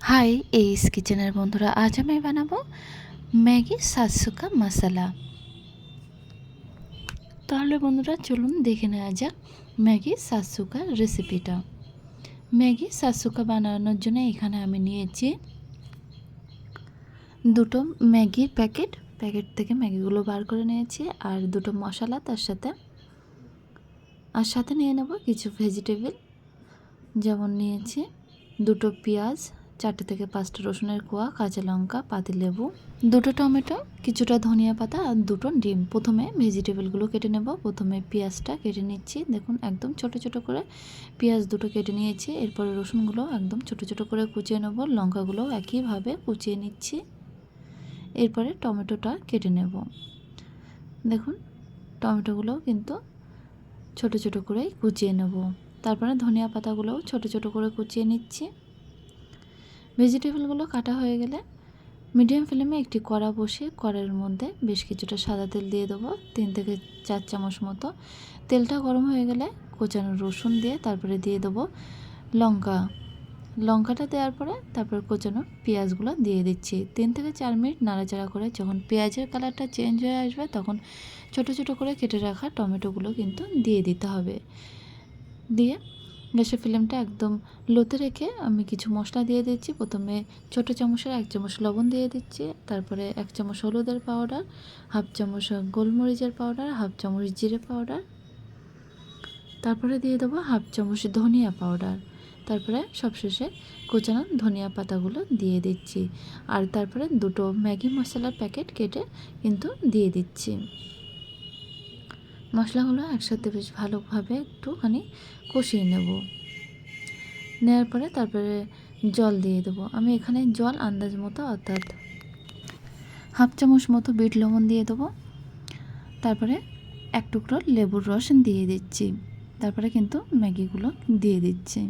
High, এইস কিচেনের বন্ধুরা, আজ আমি বানাবো ম্যাগি সাতসুকা মশলা। তাহলে বন্ধুরা চলুন দেখে নেওয়া যাক ম্যাগি সাতসুকা রেসিপিটা। ম্যাগি সাতসুকা বানানোর জন্য এখানে আমি নিয়েছি দুটো ম্যাগির প্যাকেট থেকে ম্যাগিগুলো বার করে নিয়েছি, আর দুটো মশলা তার সাথে নিয়ে নেব কিছু ভেজিটেবল, যেমন নিয়েছি দুটো পেঁয়াজ, 4 থেকে 5টা রসুনের কোয়া, কাঁচা লঙ্কা, পাতিলেবু, দুটো টমেটো, কিছুটা ধনিয়া পাতা আর দুটো ডিম। প্রথমে ভেজিটেবলগুলো কেটে নেব। প্রথমে পেঁয়াজটা কেটে নিচ্ছি, দেখুন একদম ছোট ছোট করে পেঁয়াজ দুটো কেটে নিয়েছি। এরপরে রসুনগুলো একদম ছোট ছোট করে কুচিয়ে নেব, লঙ্কাগুলো একইভাবে কুচিয়ে নিচ্ছি। এরপরে টমেটোটা কেটে নেব, দেখুন টমেটোগুলো কিন্তু ছোট ছোট করেই কুচিয়ে নেব। তারপরে ধনিয়া পাতাগুলোও ছোট ছোট করে কুচিয়ে নিচ্ছি। ভেজিটেবলগুলো কাটা হয়ে গেলে মিডিয়াম ফ্লেমে একটি কড়া বসিয়ে কড়াইয়ের মধ্যে বেশ কিছুটা সাদা তেল দিয়ে দেবো, 3 থেকে 4 চামচ মতো। তেলটা গরম হয়ে গেলে কোচানো রসুন দিয়ে তারপরে দিয়ে দেবো লঙ্কাটা দেওয়ার পরে তারপর কোচানো পেঁয়াজগুলো দিয়ে দিচ্ছি। 3 থেকে 4 মিনিট নাড়াচাড়া করে যখন পেঁয়াজের কালারটা চেঞ্জ হয়ে আসবে তখন ছোট ছোট করে কেটে রাখা টমেটোগুলো কিন্তু দিয়ে দিতে হবে। দিয়ে গ্যাসের ফ্লেমটা একদম লোতে রেখে আমি কিছু মশলা দিয়ে দিচ্ছি। প্রথমে ছোটো চামচের 1 চামচ লবণ দিয়ে দিচ্ছি, তারপরে 1 চামচ হলুদের পাউডার, 1/2 চামচ গোলমরিচের পাউডার, 1/2 চামচ জিরে পাউডার, তারপরে দিয়ে দেবো 1/2 চামচ ধনিয়া পাউডার, তারপরে সবশেষে কোচানো ধনিয়া পাতাগুলো দিয়ে দিচ্ছি। আর তারপরে দুটো ম্যাগি মশলার প্যাকেট কেটে কিন্তু দিয়ে দিচ্ছি। মশলাগুলো একসাথে বেশ ভালোভাবে একটুখানি কষিয়ে নেওয়ার পরে তারপরে জল দিয়ে দেবো। আমি এখানে জল আন্দাজ মতো, অর্থাৎ 1/2 চামচ মতো বিট লবণ দিয়ে দেবো। তারপরে 1 টুকরো লেবুর রস দিয়ে দিচ্ছি। তারপরে কিন্তু ম্যাগিগুলো দিয়ে দিচ্ছি।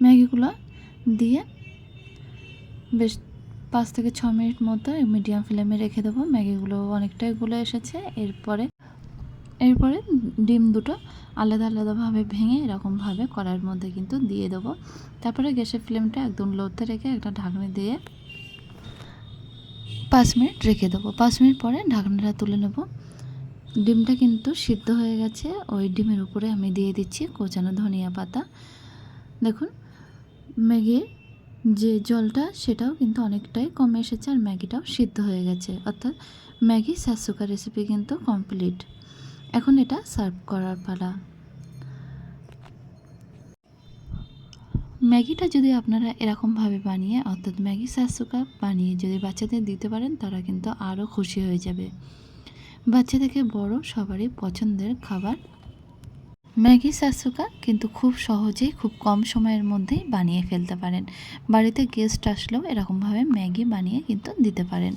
ম্যাগিগুলো দিয়ে বেশ 5 থেকে 6 মিনিট মতো মিডিয়াম ফ্লেমে রেখে দেবো। ম্যাগিগুলো অনেকটাই গলে এসেছে। এরপরে ডিম দুটো আলাদা আলাদাভাবে ভেঙে এরকমভাবে কড়াইয়ের মধ্যে কিন্তু দিয়ে দেবো। তারপরে গ্যাসের ফ্লেমটা একদম লোতে রেখে একটা ঢাকনি দিয়ে 5 মিনিট রেখে দেবো। 5 মিনিট পরে ঢাকনাটা তুলে নেব। ডিমটা কিন্তু সিদ্ধ হয়ে গেছে। ওই ডিমের উপরে আমি দিয়ে দিচ্ছি কোচানো ধনিয়া পাতা। দেখুন ম্যাগির যে জলটা সেটাও কিন্তু অনেকটাই কমে এসেছে, আর ম্যাগিটাও সিদ্ধ হয়ে গেছে। অর্থাৎ ম্যাগি সাতসুকা রেসিপি কিন্তু কমপ্লিট। এখন এটা সার্ভ করার পালা। ম্যাগিটা যদি আপনারা এরকমভাবে বানিয়ে, অর্থাৎ ম্যাগি সাতসুকা বানিয়ে যদি বাচ্চাদের দিতে পারেন, তারা কিন্তু আরও খুশি হয়ে যাবে। বাচ্চা থেকে বড় সবারই পছন্দের খাবার ম্যাগি সাতসুকা কিন্তু খুব সহজেই, খুব কম সময়ের মধ্যেই বানিয়ে ফেলতে পারেন। বাড়িতে গেস্ট আসলেও এরকমভাবে ম্যাগি বানিয়ে কিন্তু দিতে পারেন।